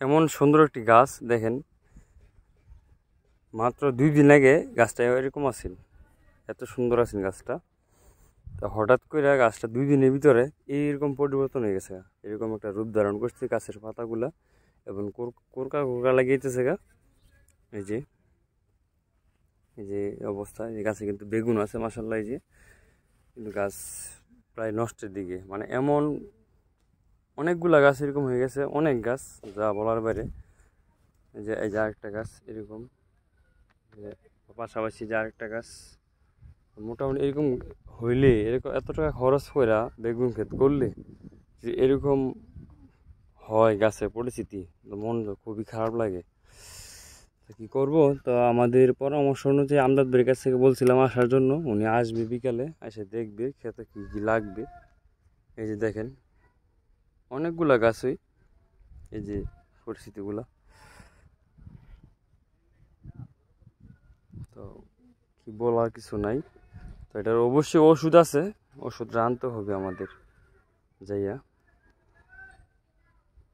এমন সুন্দর একটি গাছ দেখেন, মাত্র 2 দিন আগে গাছটা এরকম আছিল, এত সুন্দর আছিল গাছটা। তো হঠাৎ করে গাছটা 2 দিনের ভিতরে এইরকম পরিবর্তন হয়ে গেছে, এরকম একটা রূপ ধারণ করছে গাছের পাতাগুলা এবং কোরকা কোরকা লাগিয়েছে গা। এই যে এই যে অবস্থা, এই গাছে কিন্তু বেগুন আছে মাশাআল্লাহ। এই যে কিন্তু গাছ প্রায় নষ্টের দিকে, মানে এমন অনেকগুলা গাছ এরকম হয়ে গেছে, অনেক গাছ যা বলার বাইরে। এই যে আরেকটা গাছ এরকম, পাশাপাশি যে আরেকটা গাছ। মোটামুটি এরকম হইলে, এরকম এত টাকা খরচ করে বেগুন ক্ষেত করলে যে এরকম হয় গাছের পরিস্থিতি, তো মন খুবই খারাপ লাগে। তো কি করব, তো আমাদের পরামর্শ অনুযায়ী আমদাদ ভাইয়ের কাছ থেকে বলছিলাম আসার জন্য, উনি আসবে বিকালে, এসে দেখবে খেতে কি কি লাগবে। এই যে দেখেন অনেকগুলা গাছই, এই যে পরিস্থিতিগুলা। তো কি বলার কিছু নাই। তো এটার অবশ্যই ওষুধ আছে, ওষুধটা আনতে হবে আমাদের যাইয়া।